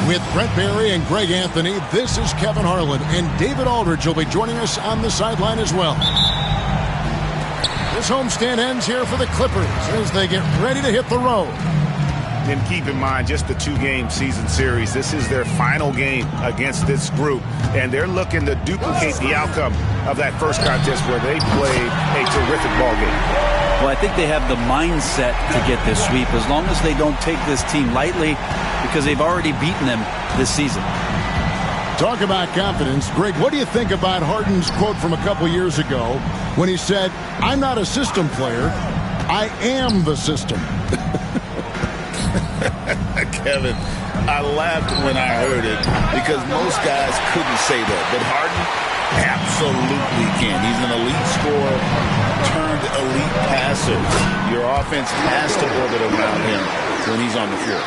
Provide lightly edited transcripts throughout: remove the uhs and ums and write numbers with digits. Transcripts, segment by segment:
With Brent Barry and Greg Anthony, this is Kevin Harlan, and David Aldridge will be joining us on the sideline as well. This homestand ends here for the Clippers as they get ready to hit the road. And keep in mind, just the two-game season series. This is their final game against this group, and they're looking to duplicate the outcome of that first contest where they played a terrific ball game. Well, I think they have the mindset to get this sweep as long as they don't take this team lightly, because they've already beaten them this season. Talk about confidence. Greg, what do you think about Harden's quote from a couple years ago when he said, "I'm not a system player, I am the system"? Kevin, I laughed when I heard it because most guys couldn't say that. But Harden absolutely can. He's an elite scorer turned elite passer. Your offense has to orbit around him when he's on the floor.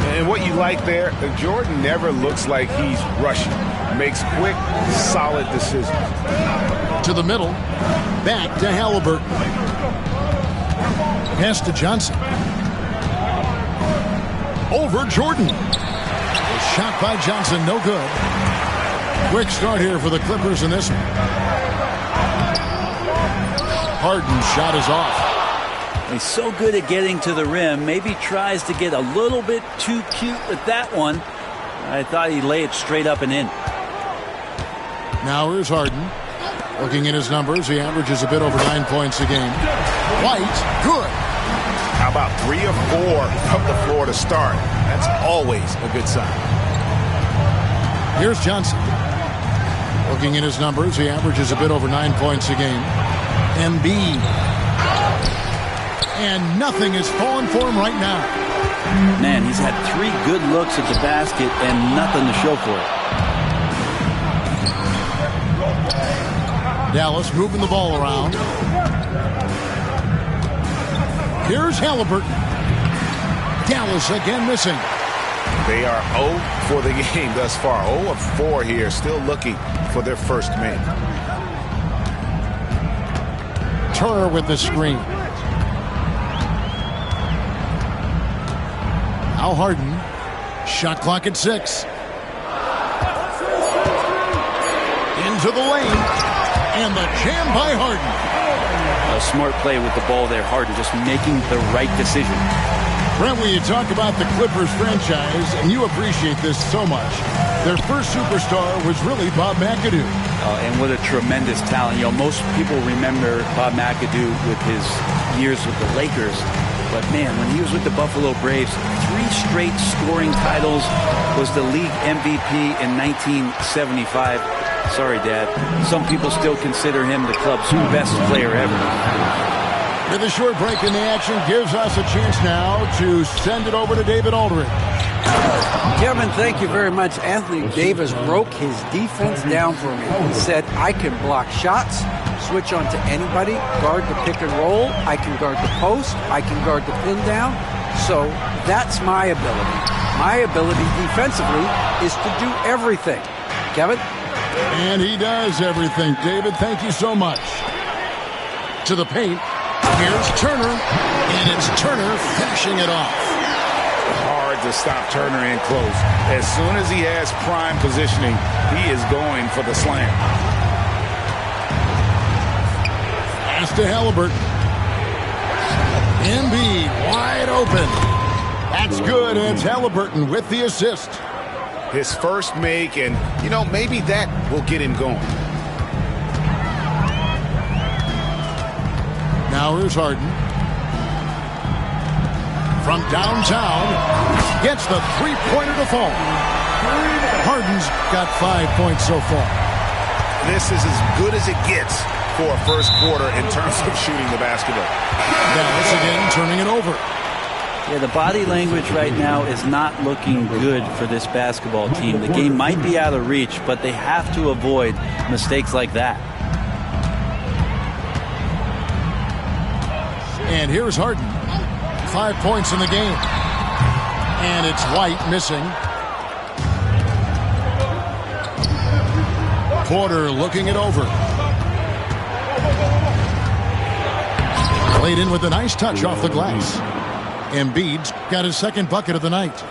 And what you like there, Jordan never looks like he's rushing. Makes quick, solid decisions. To the middle. Back to Halliburton. Pass to Johnson. Over Jordan. A shot by Johnson, no good. Quick start here for the Clippers in this one. Harden's shot is off. He's so good at getting to the rim. Maybe tries to get a little bit too cute with that one. I thought he'd lay it straight up and in. Now here's Harden. Looking at his numbers, he averages a bit over 9 points a game. White, good. How about 3 of 4 from the floor to start? That's always a good sign. Here's Johnson. Looking at his numbers, he averages a bit over 9 points a game. Embiid. And nothing is falling for him right now. Man, he's had 3 good looks at the basket and nothing to show for it. Dallas moving the ball around. Here's Halliburton. Dallas again missing. They are 0 for the game thus far. 0 of 4 here, still looking for their first man. Turner with the screen. Now Harden. Shot clock at 6. Into the lane. And the jam by Harden. A smart play with the ball there. Harden just making the right decision. Brent, when you talk about the Clippers franchise, and you appreciate this so much, their first superstar was really Bob McAdoo. And what a tremendous talent. You know, most people remember Bob McAdoo with his years with the Lakers. But, man, when he was with the Buffalo Braves, 3 straight scoring titles, was the league MVP in 1975. Sorry, Dad. Some people still consider him the club's best player ever. With a short break in the action, gives us a chance now to send it over to David Aldridge. Kevin, thank you very much. Anthony Davis broke his defense down for me. He said, I can block shots, switch on to anybody, guard the pick and roll, I can guard the post, I can guard the pin down. So that's my ability. My ability defensively is to do everything. Kevin? And he does everything. David, thank you so much. To the paint. Here's Turner. And it's Turner finishing it off. Hard to stop Turner in close. As soon as he has prime positioning, he is going for the slam. Pass to Halliburton. Embiid wide open. That's good. And it's Halliburton with the assist. His first make, and, you know, maybe that will get him going. Now here's Harden. From downtown, gets the three-pointer to fall. Harden's got 5 points so far. This is as good as it gets for a first quarter in terms of shooting the basketball. Dallas again turning it over. Yeah, the body language right now is not looking good for this basketball team. The game might be out of reach, but they have to avoid mistakes like that. And here's Harden. 5 points in the game. And it's White missing. Porter looking it over. Laid in with a nice touch off the glass. Embiid's got his second bucket of the night.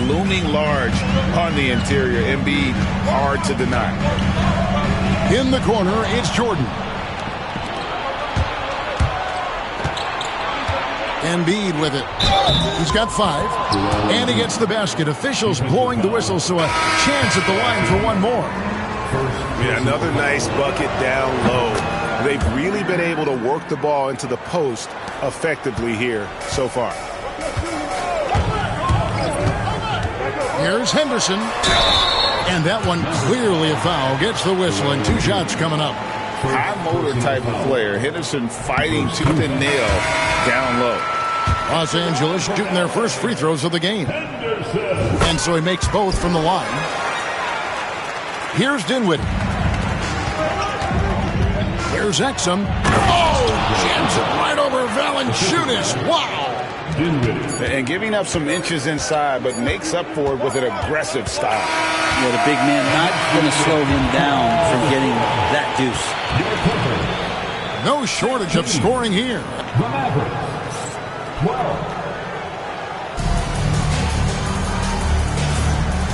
looming large on the interior. Embiid, hard to deny. In the corner, it's Jordan. Embiid with it. He's got 5. And he gets the basket. Officials blowing the whistle, so a chance at the line for one more. Yeah, another nice bucket down low. They've really been able to work the ball into the post effectively here so far. Here's Henderson. And that one clearly a foul. Gets the whistle, and 2 shots coming up. High motor type of player. Henderson fighting tooth and nail down low. Los Angeles shooting their first free throws of the game. And so he makes both from the line. Here's Dinwiddie. Here's Exum. Oh, jams it right over Valanciunas. Wow. And giving up some inches inside, but makes up for it with an aggressive style. Yeah, the big man not going to slow him down from getting that deuce. No shortage of scoring here.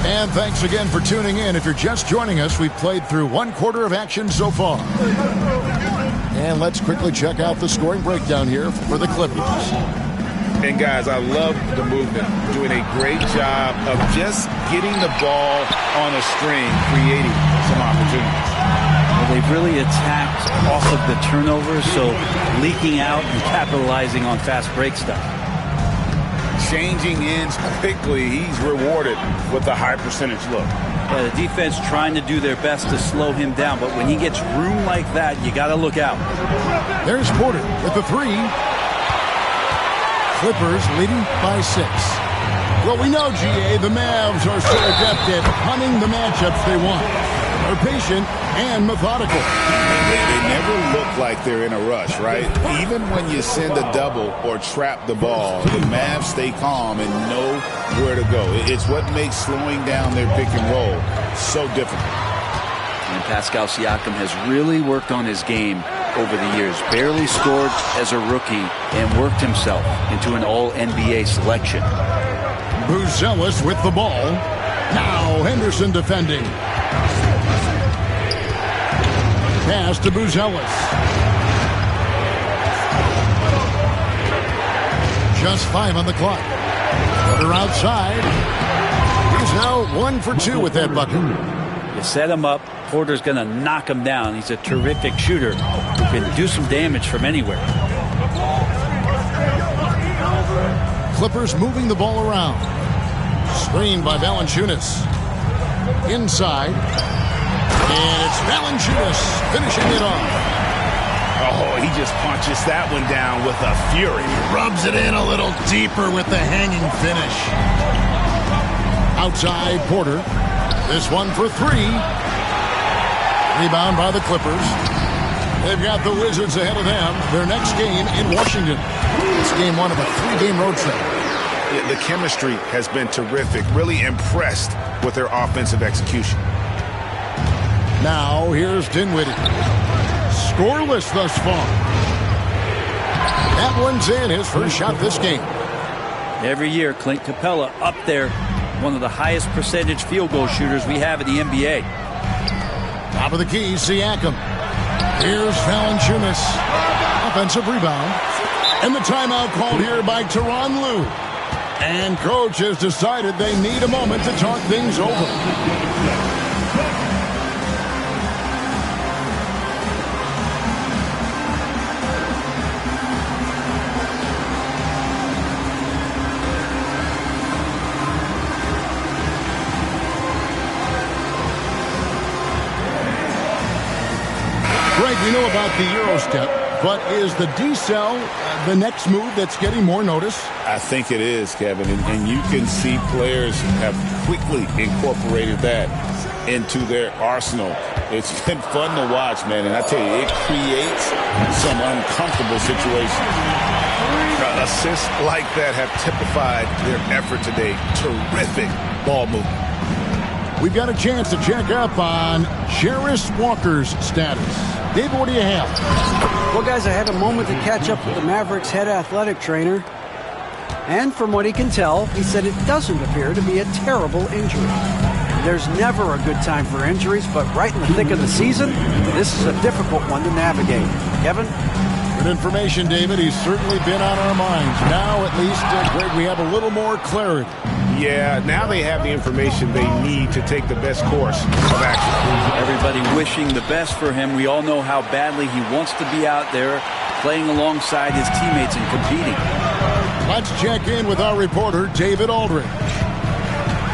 And thanks again for tuning in. If you're just joining us, we've played through 1/4 of action so far. And let's quickly check out the scoring breakdown here for the Clippers. And guys, I love the movement. Doing a great job of just getting the ball on a string, creating some opportunities. Well, they've really attacked off of the turnovers, so leaking out and capitalizing on fast break stuff. Changing ends quickly. He's rewarded with a high percentage look. Yeah, the defense trying to do their best to slow him down, but when he gets room like that, you got to look out. There's Porter with the 3. Clippers leading by 6. Well, we know, GA, the Mavs are so adept at hunting the matchups they want. They're patient and methodical. They never look like they're in a rush, right? Even when you send a double or trap the ball, the Mavs stay calm and know where to go. It's what makes slowing down their pick and roll so difficult. And Pascal Siakam has really worked on his game over the years. Barely scored as a rookie and worked himself into an all-NBA selection. Buzelis with the ball. Now Henderson defending. Pass to Buzelis. Just 5 on the clock. Porter outside. He's now 1 for 2 with that bucket. You set him up. Porter's going to knock him down. He's a terrific shooter who can do some damage from anywhere. Clippers moving the ball around. Screened by Valanciunas. Inside. And it's Valanciunas finishing it off. Oh, he just punches that one down with a fury. Rubs it in a little deeper with the hanging finish. Outside Porter. This one for 3. Rebound by the Clippers. They've got the Wizards ahead of them. Their next game in Washington. It's game 1 of a 3-game road trip. Yeah, the chemistry has been terrific. Really impressed with their offensive execution. Now here's Dinwiddie. Scoreless thus far. That one's in. His first shot this game. Every year, Clint Capella up there, one of the highest percentage field goal shooters we have in the NBA. Top of the key, Siakam. Here's Valanciunas. Offensive rebound. And the timeout called here by Tyronn Lue. And coach has decided they need a moment to talk things over. We know about the Euro step, but is the decel the next move that's getting more notice? I think it is, Kevin, and you can see players have quickly incorporated that into their arsenal. It's been fun to watch, man, and I tell you, it creates some uncomfortable situations. Assists like that have typified their effort today. Terrific ball movement. We've got a chance to check up on Jarace Walker's status. David, what do you have? Well, guys, I had a moment to catch up with the Mavericks head athletic trainer. And from what he can tell, he said it doesn't appear to be a terrible injury. There's never a good time for injuries, but right in the thick of the season, this is a difficult one to navigate. Kevin? Good information, David. He's certainly been on our minds. Now, at least, Greg, we have a little more clarity. Yeah, now they have the information they need to take the best course of action. Everybody wishing the best for him. We all know how badly he wants to be out there playing alongside his teammates and competing. Let's check in with our reporter, David Aldridge.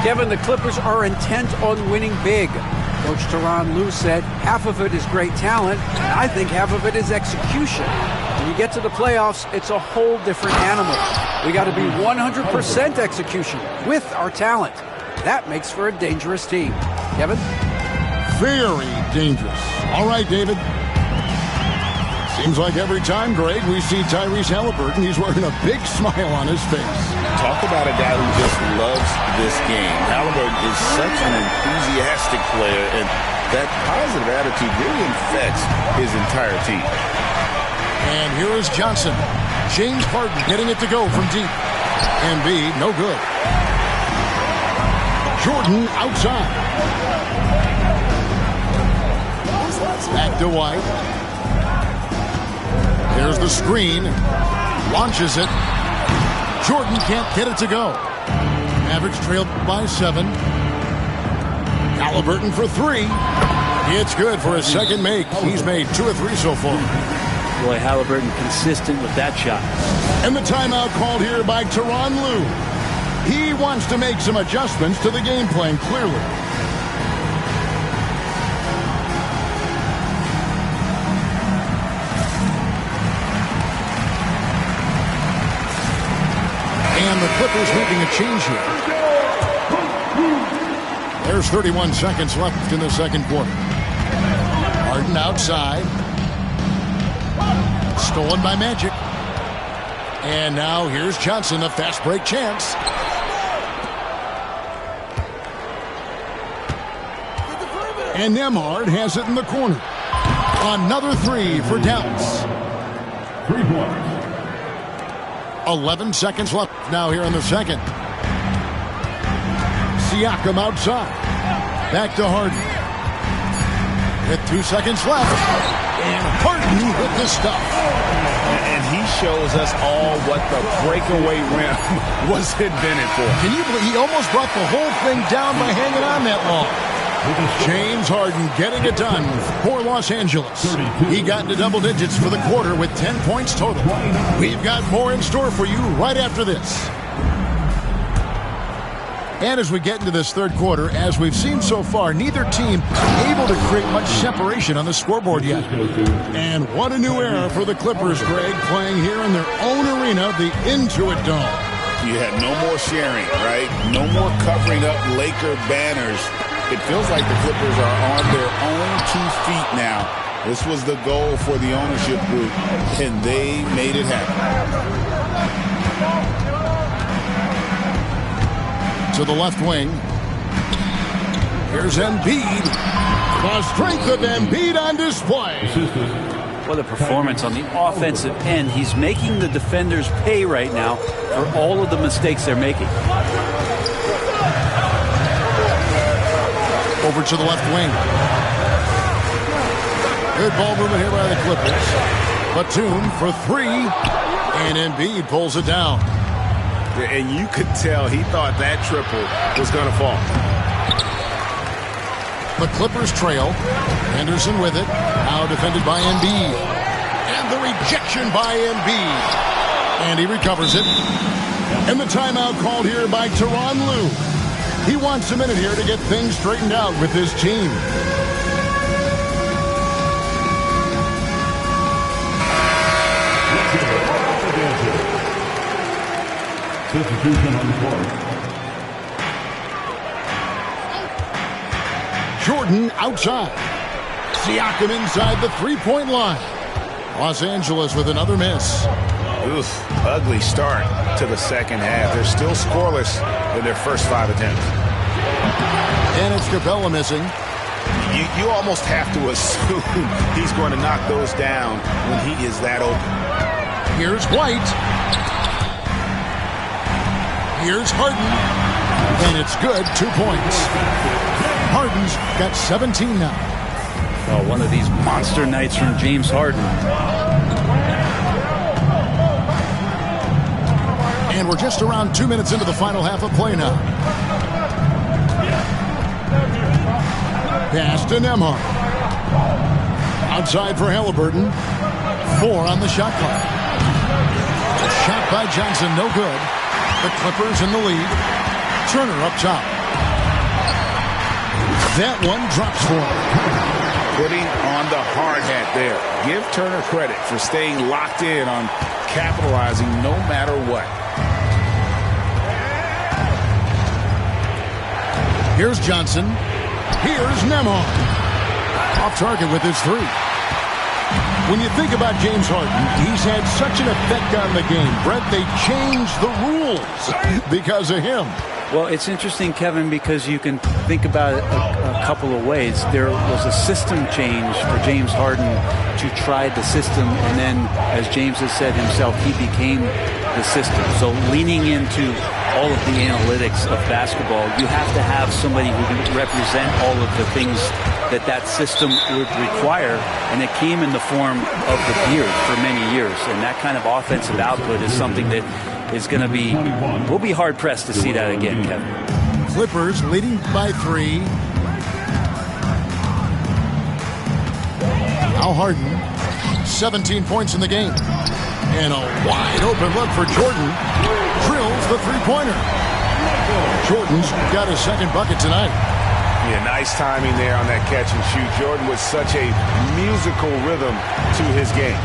Kevin, the Clippers are intent on winning big. Coach Tyronn Lue said half of it is great talent, and I think half of it is execution. When you get to the playoffs, it's a whole different animal. We got to be 100% execution with our talent. That makes for a dangerous team. Kevin? Very dangerous. All right, David. Seems like every time, Greg, we see Tyrese Haliburton, he's wearing a big smile on his face. Talk about a guy who just loves this game. Haliburton is such an enthusiastic player, and that positive attitude really infects his entire team. And here is Johnson. James Harden getting it to go from deep. Embiid, no good. Jordan outside. Back to White. There's the screen. Launches it. Jordan can't get it to go. Mavericks trailed by 7. Haliburton for 3. It's good for his second make. He's made 2 of 3 so far. Boy, Haliburton consistent with that shot. And the timeout called here by Tyronn Lue. He wants to make some adjustments to the game plan, clearly. And the Clippers making a change here. There's 31 seconds left in the second quarter. Harden outside. Stolen by Magic. And now here's Johnson, a fast break chance. And Nembhard has it in the corner. Another 3 for Dallas. 3 points. 11 seconds left now here in the second. Siakam outside. Back to Harden. With 2 seconds left. And Harden with the stuff. And he shows us all what the breakaway rim was invented for. Can you believe he almost brought the whole thing down by hanging on that long? James Harden getting it done for Los Angeles. He got into double digits for the quarter with 10 points total. We've got more in store for you right after this. And as we get into this third quarter, as we've seen so far, neither team able to create much separation on the scoreboard yet. And what a new era for the Clippers, Greg, playing here in their own arena, the Intuit Dome. You had no more sharing, right? No more covering up Laker banners. It feels like the Clippers are on their own 2 feet now. This was the goal for the ownership group, and they made it happen. To the left wing. Here's Embiid. The strength of Embiid on display. What a performance on the offensive end. He's making the defenders pay right now for all of the mistakes they're making. Over to the left wing. Good ball movement here by the Clippers. Batum for 3. And Embiid pulls it down. And you could tell he thought that triple was going to fall. The Clippers trail. Henderson with it. Now defended by Embiid. And the rejection by Embiid. And he recovers it. And the timeout called here by Tyronn Lue. He wants a minute here to get things straightened out with his team. Substitution on the court. Jordan outside. Siakam inside the three-point line. Los Angeles with another miss. Oof, ugly start to the second half. They're still scoreless in their first 5 attempts. And it's Capella missing. You almost have to assume he's going to knock those down when he is that open. Here's White. Here's Harden. And it's good, 2 points. Harden's got 17 now. Oh, one of these monster nights from James Harden. And we're just around 2 minutes into the final half of play now. Pass to Nembhard. Outside for Halliburton. 4 on the shot clock. Shot by Johnson, no good. The Clippers in the lead. Turner up top. That one drops for him. Putting on the hard hat there. Give Turner credit for staying locked in on capitalizing no matter what. Here's Johnson. Here's Nembhard. Off target with his 3. When you think about James Harden, he's had such an effect on the game. Brett, they changed the rules because of him. Well, it's interesting, Kevin, because you can think about it a couple of ways. There was a system change for James Harden to try the system, and then, as James has said himself, he became the system. So leaning into all of the analytics of basketball, you have to have somebody who can represent all of the things that system would require, and it came in the form of the beard for many years. And that kind of offensive output is something that is going to be, we'll be hard-pressed to see that again, Kevin. Clippers leading by 3. Now Harden, 17 points in the game. And a wide-open look for Jordan. Drills the three-pointer. Jordan's got his second bucket tonight. Yeah, nice timing there on that catch and shoot. Jordan with such a musical rhythm to his game.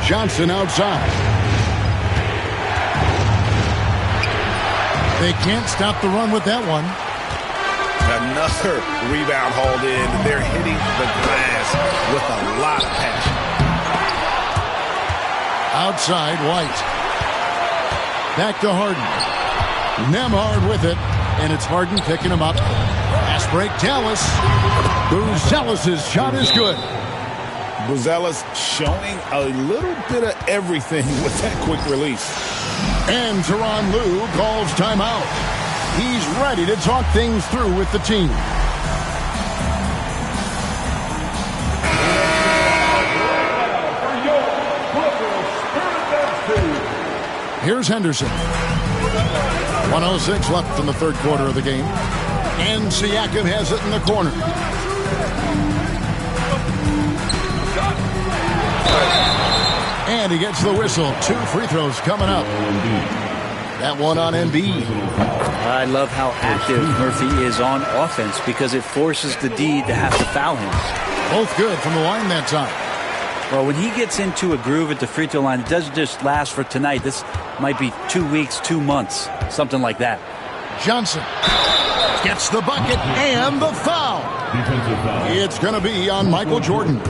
Johnson outside. They can't stop the run with that one. Another rebound hauled in. They're hitting the glass with a lot of passion. Outside, White. Back to Harden. Nembhard with it, and it's Harden picking him up. Fast break, Dallas. Buzelis' shot is good. Buzelis showing a little bit of everything with that quick release. And Tyronn Lue calls timeout. He's ready to talk things through with the team. Here's Henderson. 1:06 left in the third quarter of the game. And Siakam has it in the corner. And he gets the whistle. 2 free throws coming up. That one on Embiid. I love how active Murphy is on offense because it forces the D to have to foul him. Both good from the line that time. Well, when he gets into a groove at the free throw line, it doesn't just last for tonight. This might be 2 weeks, 2 months, something like that. Johnson gets the bucket and the foul. It's going to be on Michael Jordan.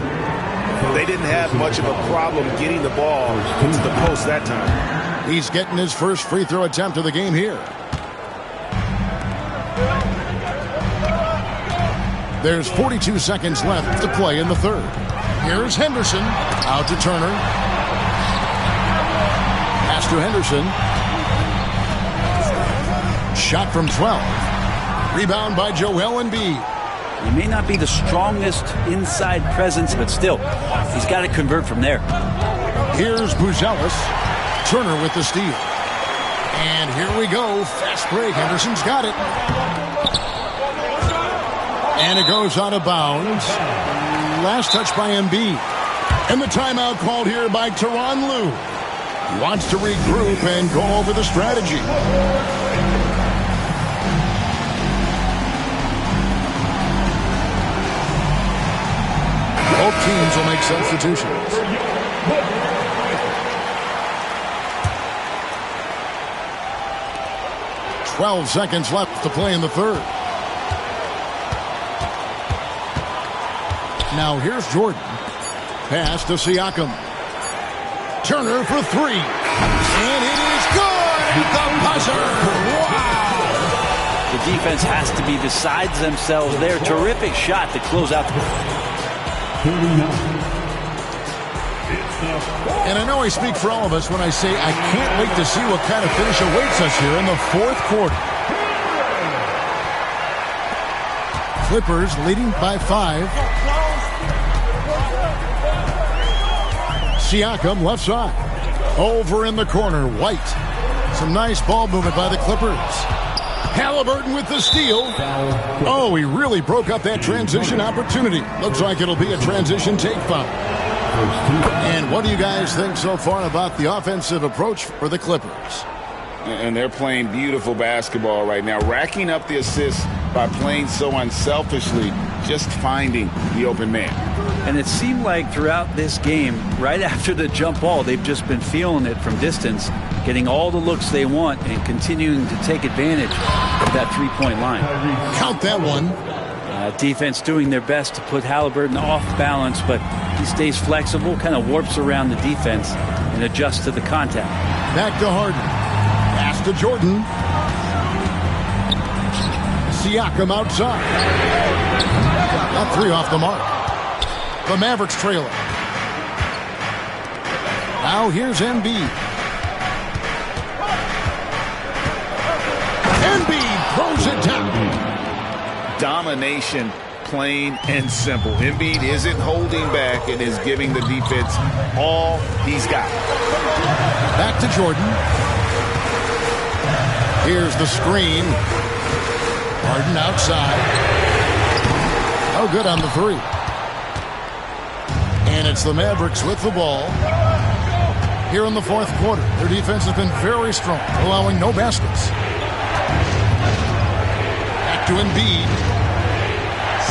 They didn't have much of a problem getting the ball into the post that time. He's getting his first free throw attempt of the game here. There's 42 seconds left to play in the third. Here's Henderson. Out to Turner. Pass to Henderson. Shot from 12. Rebound by Joel Embiid. He may not be the strongest inside presence, but still, he's got to convert from there. Here's Buzelis. Turner with the steal. And here we go. Fast break. Henderson's got it. And it goes out of bounds. Last touch by Embiid. And the timeout called here by Tyronn Lue. Wants to regroup and go over the strategy. Both teams will make substitutions. "12 seconds left to play in the third. Now here's Jordan. Pass to Siakam. Turner for 3. And it is good at the buzzer. Wow! The defense has to be beside themselves there. Terrific shot to close out the... And I know I speak for all of us when I say I can't wait to see what kind of finish awaits us here in the fourth quarter. Clippers leading by 5. Siakam left side. Over in the corner, White. Some nice ball movement by the Clippers. Halliburton with the steal. Oh, he really broke up that transition opportunity. Looks like it'll be a transition take foul. And what do you guys think so far about the offensive approach for the Clippers? And they're playing beautiful basketball right now, racking up the assists by playing so unselfishly, just finding the open man. And it seemed like throughout this game, right after the jump ball, they've just been feeling it from distance, getting all the looks they want and continuing to take advantage of that three-point line. Count that one. Defense doing their best to put Halliburton off balance, but he stays flexible, kind of warps around the defense and adjusts to the contact. Back to Harden. Pass to Jordan. Siakam outside. That 3 off the mark. The Mavericks trailing. Now here's Embiid. Embiid throws it down. Domination, plain and simple. Embiid isn't holding back and is giving the defense all he's got. Back to Jordan. Here's the screen. Harden outside. Oh, good on the 3. And it's the Mavericks with the ball. Here in the fourth quarter, their defense has been very strong, allowing no baskets. Back to Embiid.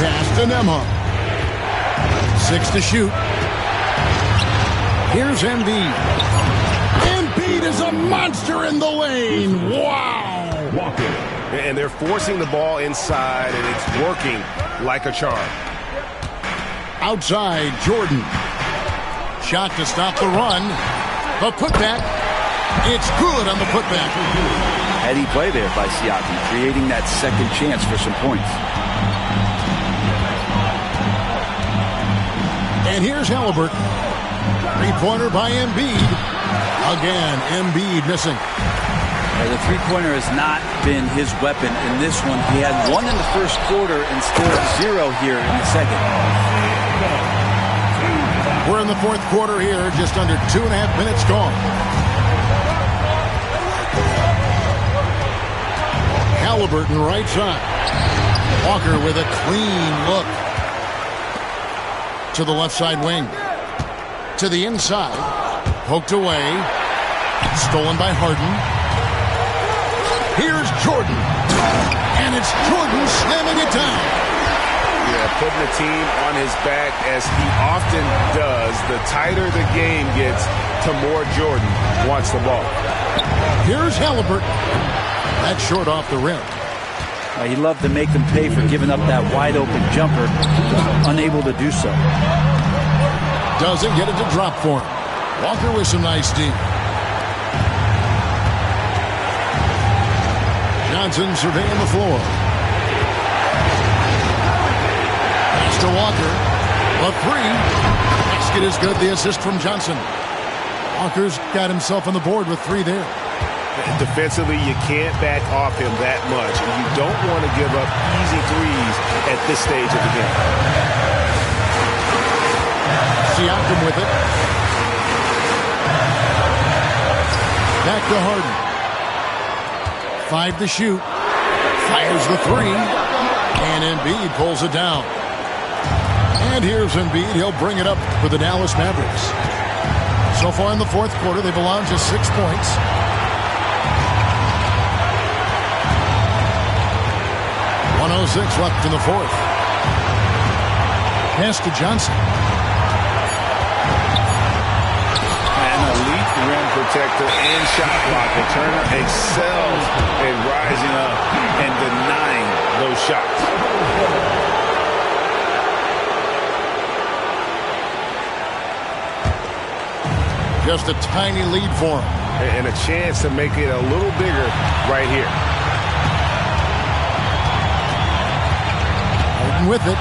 Pass to Nembhard. 6 to shoot. Here's Embiid. Embiid is a monster in the lane. Wow. Walker. And they're forcing the ball inside, and it's working like a charm. Outside, Jordan. Shot to stop the run. The putback. It's good on the putback. Heady play there by Siakam, creating that second chance for some points. And here's Halliburton. 3-pointer by Embiid. Again, Embiid missing. The three-pointer has not been his weapon in this one. He had 1 in the first quarter and still 0 here in the second. We're in the fourth quarter here, just under 2.5 minutes gone. Halliburton right side. Walker with a clean look. To the left side wing. To the inside. Poked away. Stolen by Harden. Here's Jordan. And it's Jordan slamming it down. Yeah, putting the team on his back as he often does. The tighter the game gets, the more Jordan wants the ball. Here's Halliburton. That's short off the rim. He loved to make them pay for giving up that wide-open jumper, just unable to do so. Doesn't get it to drop for him. Walker with some nice D. Johnson surveying the floor. Pass to Walker. A 3. Basket is good. The assist from Johnson. Walker's got himself on the board with 3 there. Defensively, you can't back off him that much. And you don't want to give up easy threes at this stage of the game. Siakam with it. Back to Harden. 5 to shoot. Fires the 3. And Embiid pulls it down. And here's Embiid. He'll bring it up for the Dallas Mavericks. So far in the fourth quarter, they've allowed just 6 points. 1:06 left in the fourth. Pass to Johnson. An elite rim protector and shot blocker. Turner excels in rising up and denying those shots. Just a tiny lead for him. And a chance to make it a little bigger right here. With it.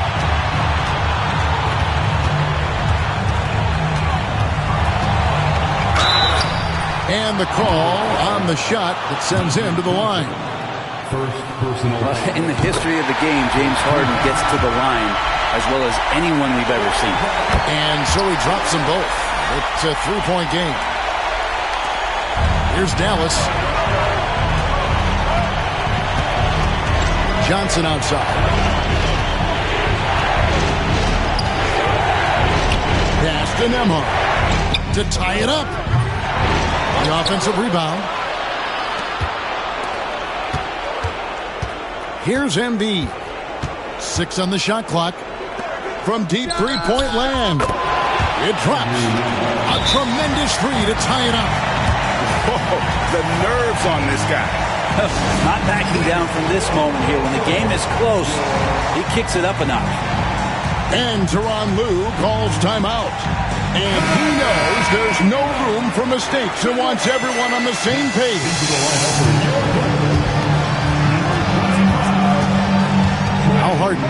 And the call on the shot that sends him to the line. First personal. In the history of the game, James Harden gets to the line as well as anyone we've ever seen. And so he drops them both. It's a three-point game. Here's Dallas. Johnson outside. Pass to Nembhard to tie it up. The offensive rebound. Here's Embiid. 6 on the shot clock. From deep three-point land. It drops. A tremendous three to tie it up. Oh, the nerves on this guy. Not backing down from this moment here. When the game is close, he kicks it up a notch. And Tyronn Lue calls timeout. And he knows there's no room for mistakes and wants everyone on the same page. Al Harden.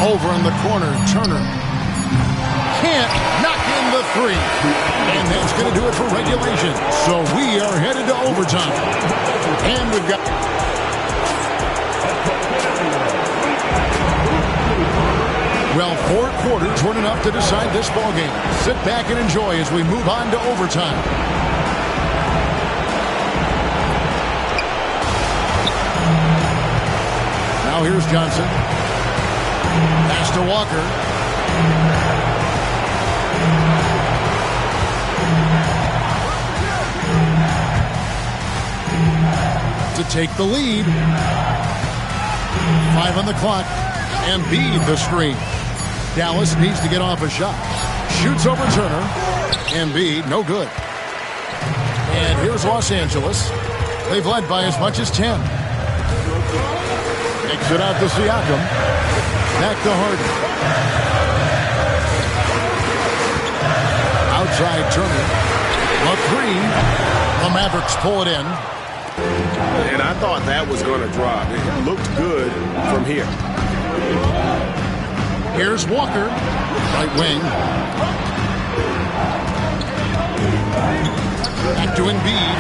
Over in the corner, Turner. Can't knock in the three. And that's going to do it for regulation. So we are headed to overtime. And we've got... Well, 4 quarters weren't enough to decide this ballgame. Sit back and enjoy as we move on to overtime. Now here's Johnson. Pass to Walker. To take the lead. 5 on the clock. Embiid the screen. Dallas needs to get off a shot. Shoots over Turner. Embiid, no good. And here's Los Angeles. They've led by as much as 10. Takes it out to Siakam. Back to Harden. Outside Turner. A three. The Mavericks pull it in. And I thought that was going to drop. It looked good from here. Here's Walker. Right wing. Back to Embiid.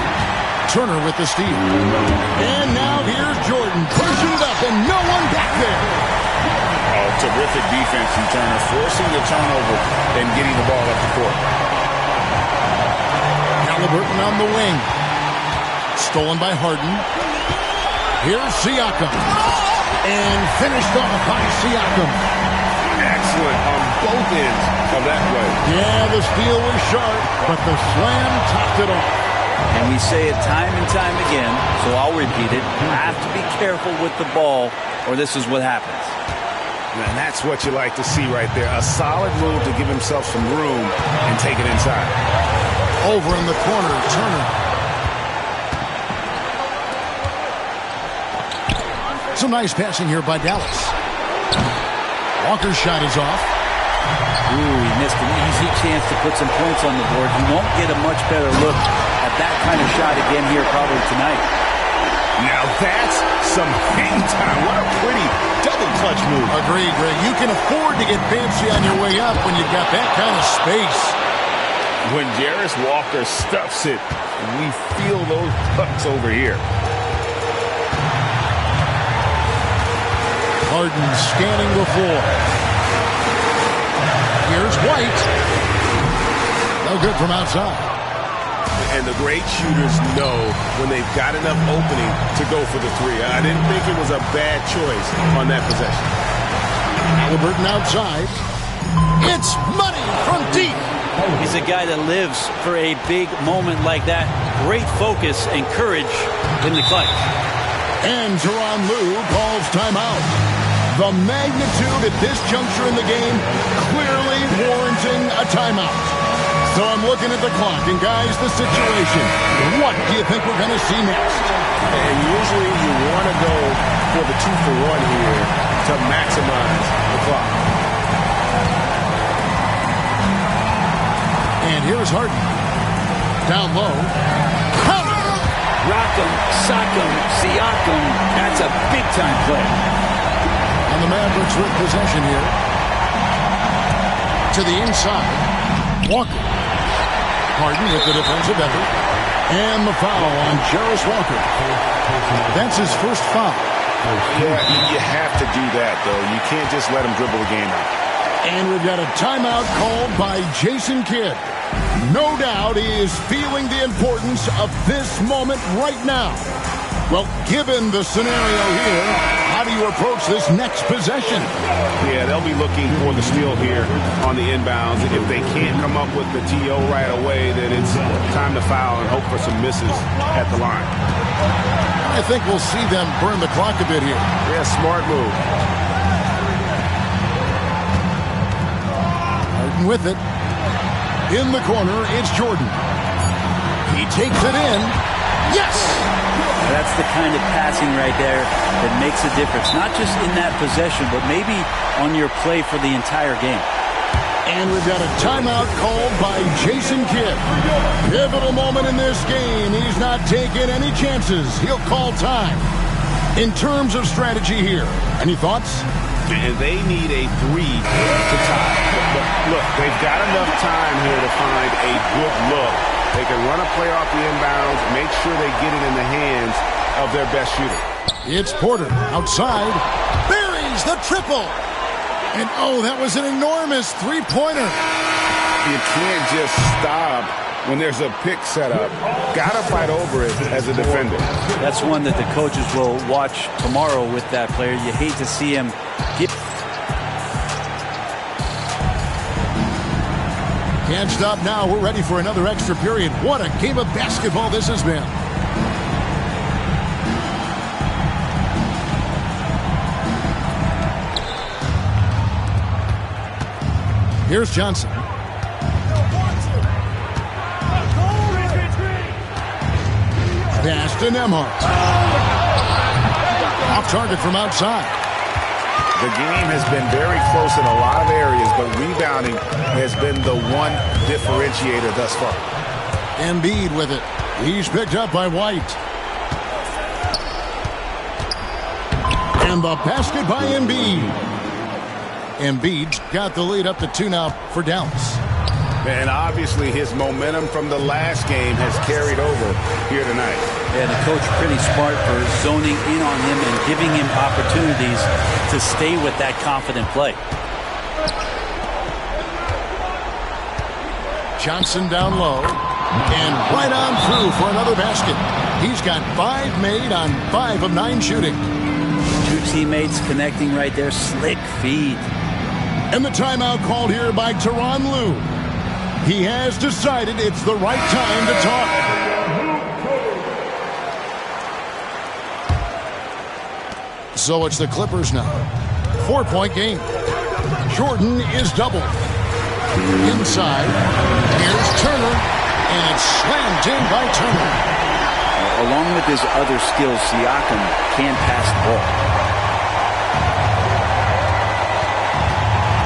Turner with the steal. And now here's Jordan. Pushing it up and no one back there. Oh, terrific defense from Turner, forcing the turnover and getting the ball up the court. Halliburton on the wing. Stolen by Harden. Here's Siakam. And finished off by Siakam. Excellent on both ends of that play. Yeah, the steal was sharp, but the slam topped it off. And we say it time and time again, so I'll repeat it. You have to be careful with the ball, or this is what happens. And that's what you like to see right there. A solid move to give himself some room and take it inside. Over in the corner, Turner. Some nice passing here by Dallas. Walker's shot is off. Ooh, he missed an easy chance to put some points on the board. He won't get a much better look at that kind of shot again here probably tonight. Now that's some hang time. What a pretty double clutch move. Agreed, Greg. You can afford to get fancy on your way up when you've got that kind of space. When Jarris Walker stuffs it, we feel those pucks over here. Harden scanning the floor. Here's White. No good from outside. And the great shooters know when they've got enough opening to go for the three. I didn't think it was a bad choice on that possession. Halliburton outside. It's money from deep. He's a guy that lives for a big moment like that. Great focus and courage in the clutch. And Tyronn Lue calls timeout. The magnitude at this juncture in the game clearly warranting a timeout. So I'm looking at the clock, and guys, the situation. What do you think we're going to see next? And usually you want to go for the 2-for-1 here to maximize the clock. And here's Harden. Down low. Rock'em, sock'em, Siakam. That's a big-time play. And the Mavericks with possession here. To the inside. Walker. Harden with the defensive effort. And the foul on Jarris Walker. That's his first foul. Yeah, you have to do that, though. You can't just let him dribble the game out. And we've got a timeout called by Jason Kidd. No doubt he is feeling the importance of this moment right now. Well, given the scenario here, how do you approach this next possession? Yeah, they'll be looking for the steal here on the inbounds. If they can't come up with the TO right away, then it's time to foul and hope for some misses at the line. I think we'll see them burn the clock a bit here. Yeah, smart move. Harden with it. In the corner, it's Jordan. He takes it in. Yes! That's the kind of passing right there that makes a difference. Not just in that possession, but maybe on your play for the entire game. And we've got a timeout called by Jason Kidd. Pivotal moment in this game. He's not taking any chances. He'll call time. In terms of strategy here, any thoughts? And they need a 3 to tie. But look, they've got enough time here to find a good look. They can run a play off the inbounds, make sure they get it in the hands of their best shooter. It's Porter outside. Buries the triple. And, oh, that was an enormous three-pointer. You can't just stop when there's a pick set up. Got to fight over it as a defender. That's one that the coaches will watch tomorrow with that player. You hate to see him get... Can't stop now. We're ready for another extra period. What a game of basketball this has been. Here's Johnson. Pass to Nembhard. Off target from outside. The game has been very close in a lot of areas, but rebounding has been the one differentiator thus far. Embiid with it. He's picked up by White. And the basket by Embiid. Embiid got the lead up to 2 now for Dallas. And obviously his momentum from the last game has carried over here tonight. Yeah, the coach pretty smart for zoning in on him and giving him opportunities to stay with that confident play. Johnson down low. And right on through for another basket. He's got 5 made on 5 of 9 shooting. 2 teammates connecting right there. Slick feed. And the timeout called here by Tyronn Lue. He has decided it's the right time to talk. So it's the Clippers now. 4-point game. Jordan is doubled. Inside. Here's Turner. And it's slammed in by Turner. Along with his other skills, Siakam can pass the ball.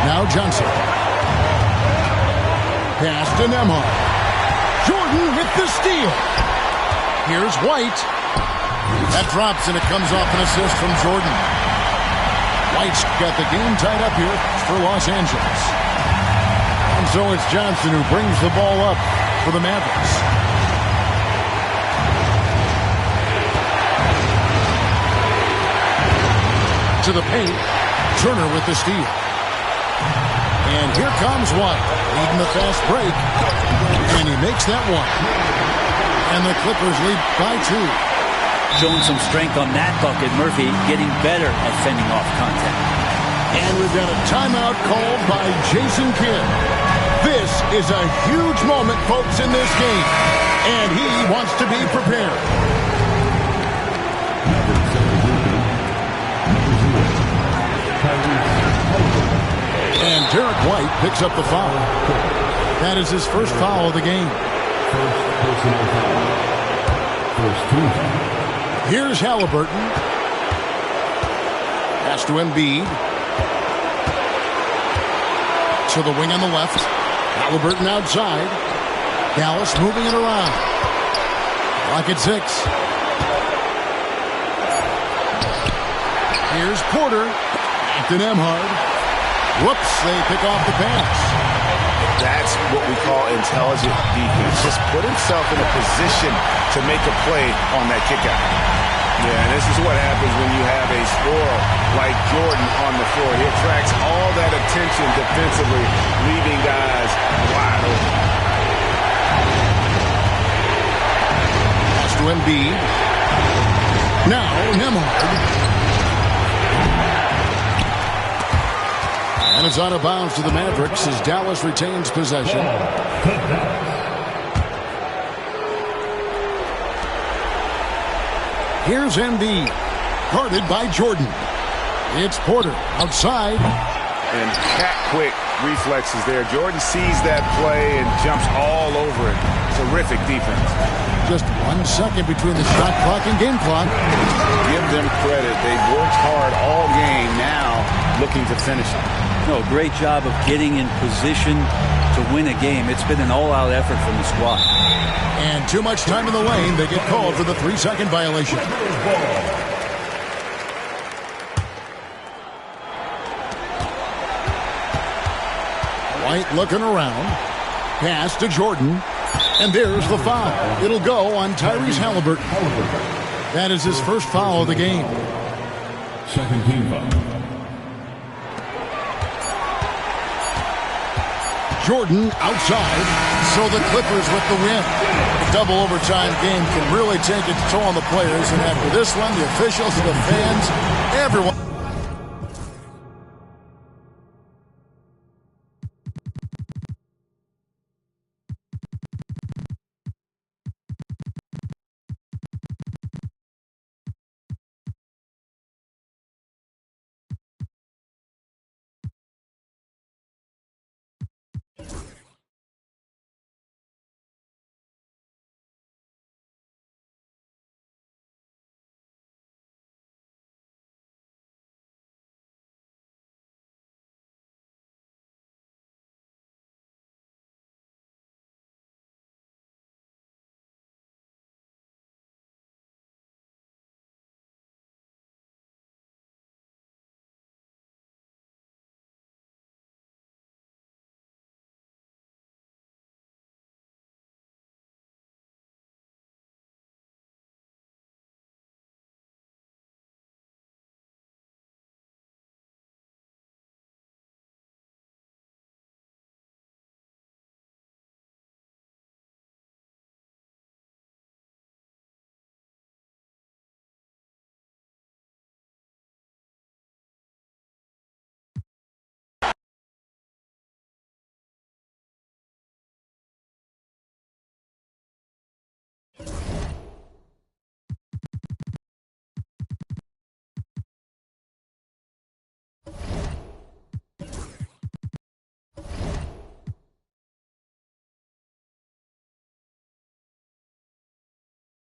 Now Johnson. Pass to Nembhard. Jordan with the steal. Here's White. That drops and it comes off an assist from Jordan. White's got the game tied up here for Los Angeles. And so it's Johnson who brings the ball up for the Mavericks. To the paint. Turner with the steal. And here comes White, leading the fast break. And he makes that one. And the Clippers lead by 2. Showing some strength on that bucket. Murphy getting better at fending off contact. And we've got a timeout called by Jason Kidd. This is a huge moment, folks, in this game. And he wants to be prepared. And Derek White picks up the foul. That is his first foul of the game. First personal foul. First 2. Here's Halliburton. Pass to Embiid. To the wing on the left. Halliburton outside. Dallas moving it around. Clock at 6. Here's Porter. Back to Nembhard. Whoops, they pick off the pass. That's what we call intelligent defense. Just put himself in a position to make a play on that kickout. Yeah, and this is what happens when you have a scorer like Jordan on the floor. He attracts all that attention defensively, leaving guys wide open. Pass to Embiid. Now, Nembhard. And it's out of bounds to the Mavericks as Dallas retains possession. Here's Embiid, guarded by Jordan. It's Porter outside. And cat-quick reflexes there. Jordan sees that play and jumps all over it. Terrific defense. Just 1 second between the shot clock and game clock. Give them credit. They've worked hard all game, now looking to finish it. No, great job of getting in position to win a game. It's been an all-out effort from the squad. And too much time in the lane. They get called for the 3-second violation. White looking around. Pass to Jordan. And there's the foul. It'll go on Tyrese Halliburton. That is his first foul of the game. Second team foul. Jordan outside, so the Clippers with the win. A double overtime game can really take its toll on the players, and after this one, the officials, the fans, everyone.